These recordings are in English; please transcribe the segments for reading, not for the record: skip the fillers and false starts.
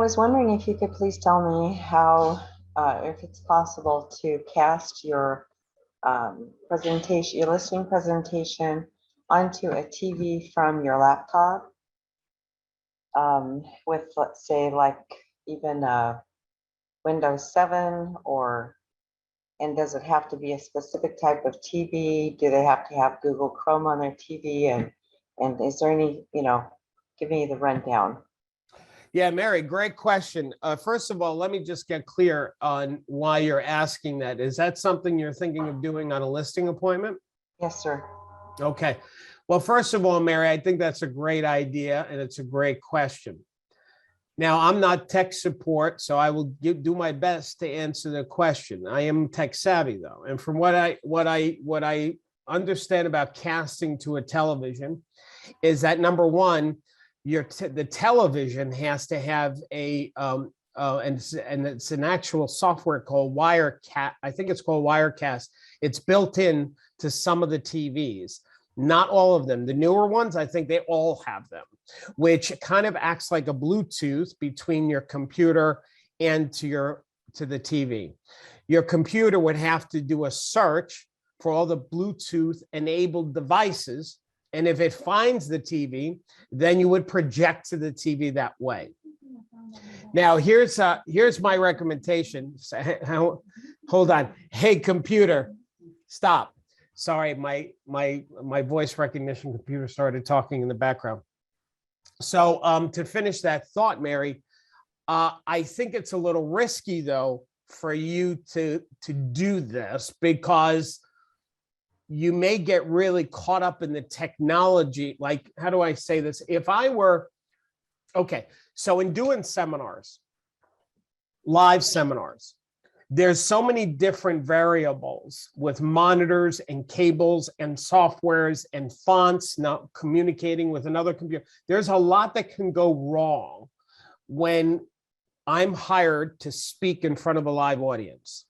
was wondering if you could please tell me how, if it's possible to cast your presentation, your listing presentation onto a TV from your laptop with, let's say, like even Windows 7 and does it have to be a specific type of TV? Do they have to have Google Chrome on their TV? And is there any, give me the rundown. Yeah, Mary, great question. First of all, let me just get clear on why you're asking that. Is that something you're thinking of doing on a listing appointment? Yes, sir. Okay. Well, first of all, Mary, I think that's a great idea and it's a great question. Now, I'm not tech support, so I will do my best to answer the question. I am tech savvy, though, and from what I understand about casting to a television is that number one, the television has to have and it's an actual software called Wirecast. I think it's called Wirecast. It's built in to some of the TVs. Not all of them. The newer ones, I think they all have them, which kind of acts like a Bluetooth between your computer and to the TV. Your computer would have to do a search for all the Bluetooth enabled devices. And if it finds the TV, then you would project to the TV that way. Now, here's my recommendation. Hold on. Hey, computer, stop. Sorry, my voice recognition computer started talking in the background. So to finish that thought, Mary, I think it's a little risky, though, for you to do this because you may get really caught up in the technology. Like, how do I say this? If I were, okay, so in doing seminars, live seminars, there's so many different variables with monitors and cables and softwares and fonts now communicating with another computer. There's a lot that can go wrong when I'm hired to speak in front of a live audience.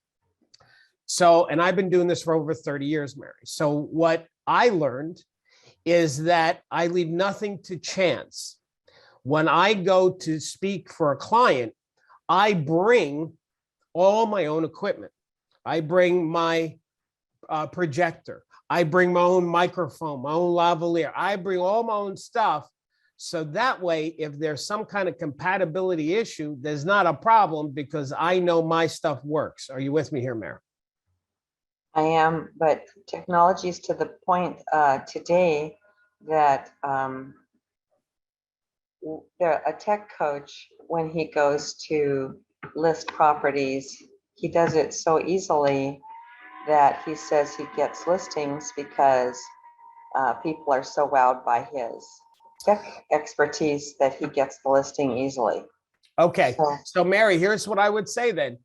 So, and I've been doing this for over 30 years, Mary. So what I learned is that I leave nothing to chance. When I go to speak for a client, I bring all my own equipment. I bring my projector. I bring my own microphone, my own lavalier. I bring all my own stuff. So that way, if there's some kind of compatibility issue, there's not a problem because I know my stuff works. Are you with me here, Mary? I am, but technology is to the point today that a tech coach, when he goes to list properties, he does it so easily that he says he gets listings because people are so wowed by his tech expertise that he gets the listing easily. Okay, so Mary, here's what I would say then.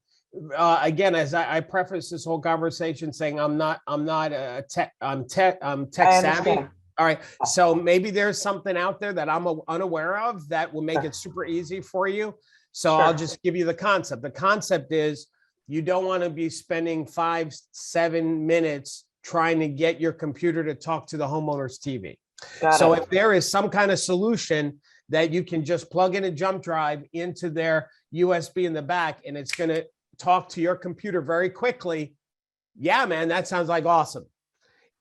Again, as I preface this whole conversation saying I'm not a tech, I'm tech savvy. All right, so maybe there's something out there that I'm unaware of that will make it super easy for you. So I'll just give you the concept. The concept is you don't want to be spending 5-7 minutes trying to get your computer to talk to the homeowner's TV. So if there is some kind of solution that you can just plug in a jump drive into their USB in the back and it's going to talk to your computer very quickly. Yeah, man, that sounds like awesome.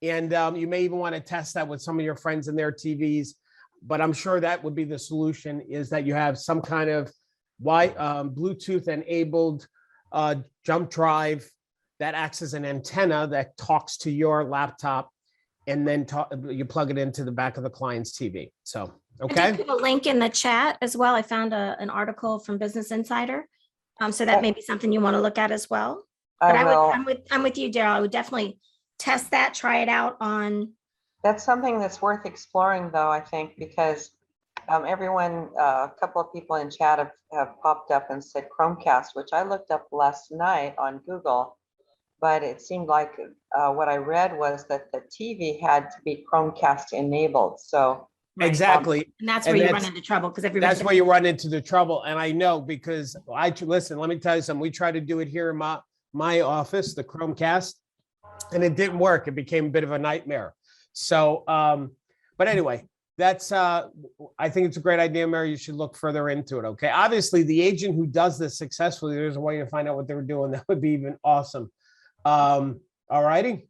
And you may even want to test that with some of your friends and their TVs, but I'm sure that would be the solution is that you have some kind of Bluetooth enabled jump drive that acts as an antenna that talks to your laptop and then you plug it into the back of the client's TV. So, okay. I did put a link in the chat as well. I found an article from Business Insider. So that may be something you want to look at as well. But I'm with you, Darryl. I would definitely test that, try it out on. That's something that's worth exploring, though, I think, because everyone, a couple of people in chat have popped up and said Chromecast, which I looked up last night on Google, but it seemed like what I read was that the TV had to be Chromecast enabled. So exactly. And that's where you run into trouble because that's where you run into the trouble. And I know because listen, let me tell you something. We tried to do it here in my office, the Chromecast, and it didn't work. It became a bit of a nightmare. So, but anyway, that's, I think it's a great idea, Mary. You should look further into it. Okay. Obviously, the agent who does this successfully, there's a way to find out what they were doing. That would be even awesome. All righty.